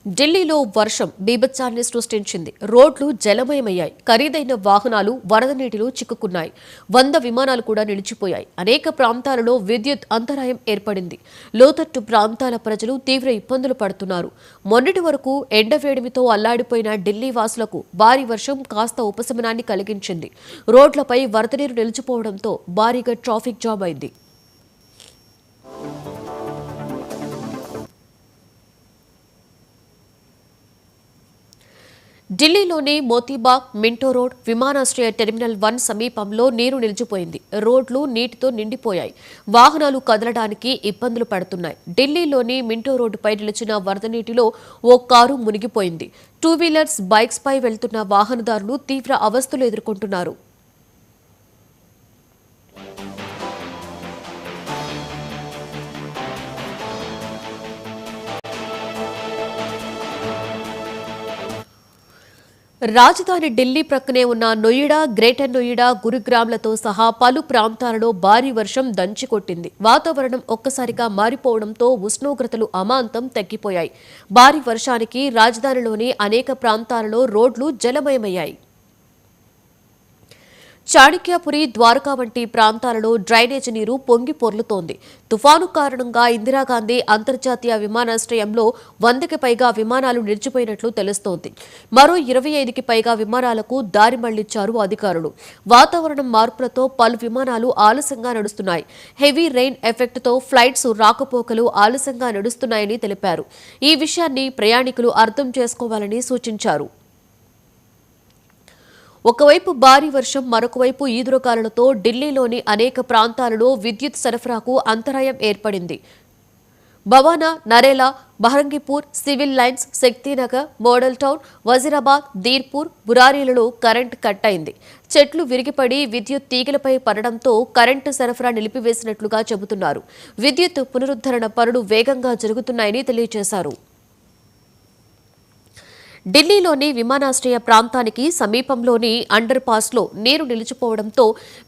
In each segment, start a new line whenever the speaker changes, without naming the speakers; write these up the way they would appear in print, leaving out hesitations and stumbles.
ఢిల్లీలో వర్షం బీభత్సాన్ని సృష్టించింది. రోడ్లు జలమయమయ్యాయి. ఖరీదైన వాహనాలు వరద నీటిలో చిక్కుకున్నాయి. 100 విమానాలు కూడా నిలిచిపోయాయి. అనేక ప్రాంతాలలో విద్యుత్ అంతరాయం ఏర్పడింది. లోతట్టు ప్రాంతాల ప్రజలు తీవ్ర ఇబ్బందులు పడుతున్నారు. మొన్నటి వరకు ఎండవేడిమితో అల్లాడిపోయిన ఢిల్లీ వాసులకు భారీ వర్షం కాస్త ఉపశమనాన్ని కలిగించింది. రోడ్లపై వరద నీరు నిలిచిపోవడంతో భారీగా ట్రాఫిక్ జామ్ అయింది. ఢిల్లీలోని మోతీబాగ్, మింటో రోడ్, విమానాశ్రయ టెర్మినల్ 1 సమీపంలో నీరు నిలిచిపోయింది. రోడ్లు నీటితో నిండిపోయాయి. వాహనాలు కదలడానికి ఇబ్బందులు పడుతున్నాయి. ఢిల్లీలోని మింటో రోడ్డుపై నిలిచిన వరద నీటిలో ఓ కారు మునిగిపోయింది. 2 వీలర్స్, బైక్స్ పై వెళ్తున్న వాహనదారులు తీవ్ర అవస్థలు ఎదుర్కొంటున్నారు. రాజధాని ఢిల్లీ ప్రక్కనే ఉన్న నోయిడా, గ్రేటర్ నోయిడా, గురుగ్రామ్లతో సహా పలు ప్రాంతాలలో భారీ వర్షం దంచికొట్టింది. వాతావరణం ఒక్కసారిగా మారిపోవడంతో ఉష్ణోగ్రతలు అమాంతం తగ్గిపోయాయి. భారీ వర్షానికి రాజధానిలోని అనేక ప్రాంతాలలో రోడ్లు జలమయమయ్యాయి. చాణక్యపురి, ద్వారకా వంటి ప్రాంతాలలో డ్రైనేజీ నీరు పొంగి పొర్లుతోంది. తుఫాను కారణంగా ఇందిరాగాంధీ అంతర్జాతీయ విమానాశ్రయంలో 100కి పైగా విమానాలు నిలిచిపోయినట్లు తెలుస్తోంది. మరో 25కి పైగా విమానాలకు దారి మళ్లించారు అధికారులు. వాతావరణం మార్పులతో పలు విమానాలు ఆలస్యంగా నడుస్తున్నాయి. హెవీ రెయిన్ ఎఫెక్ట్తో ఫ్లైట్స్ రాకపోకలు ఆలస్యంగా నడుస్తున్నాయని తెలిపారు. ఈ విషయాన్ని ప్రయాణికులు అర్థం చేసుకోవాలని సూచించారు. ఒకవైపు భారీ వర్షం, మరొకవైపు ఈదురుగాలులతో ఢిల్లీలోని అనేక ప్రాంతాలలో విద్యుత్ సరఫరాకు అంతరాయం ఏర్పడింది. Bawana, Narela, Bahrangipur, civil lines, Shaktinagar, model town, Wazirabad, Dhirpur, బురారీలలో కరెంటు కట్ అయింది. చెట్లు విరిగిపడి విద్యుత్ తీగలపై పడడంతో కరెంటు సరఫరా నిలిపివేసినట్లుగా చెబుతున్నారు. విద్యుత్ పునరుద్ధరణ పనులు వేగంగా జరుగుతున్నాయని తెలియజేశారు. ఢిల్లీలోని విమానాశ్రయ ప్రాంతానికి సమీపంలోని అండర్ పాస్లో నీరు నిలిచిపోవడంతో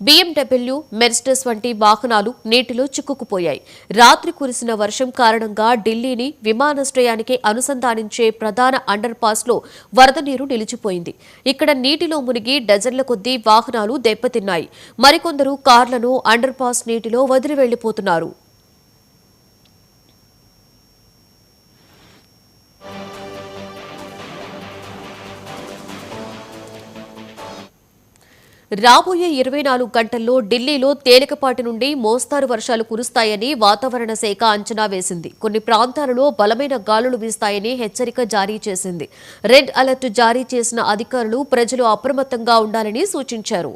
BMW, మెర్సిడెస్ వంటి వాహనాలు నీటిలో చిక్కుకుపోయాయి. రాత్రి కురిసిన వర్షం కారణంగా ఢిల్లీని విమానాశ్రయానికి అనుసంధానించే ప్రధాన అండర్ పాస్లో వరద నీరు నిలిచిపోయింది. ఇక్కడ నీటిలో మునిగి డజన్ల కొద్దీ వాహనాలు దెబ్బతిన్నాయి. మరికొందరు కార్లను అండర్ పాస్ నీటిలో వదిలి వెళ్లిపోతున్నారు. రాబోయే 24 గంటల్లో ఢిల్లీలో తేలికపాటి నుండి మోస్తారు వర్షాలు కురుస్తాయని వాతావరణ శాఖ అంచనా వేసింది. కొన్ని ప్రాంతాలలో బలమైన గాలులు వీస్తాయని హెచ్చరిక జారీ చేసింది. రెడ్ అలర్ట్ జారీ చేసిన అధికారులు ప్రజలు అప్రమత్తంగా ఉండాలని సూచించారు.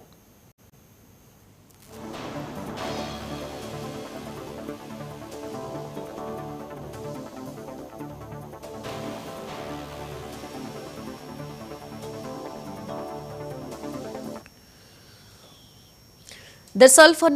The sulfur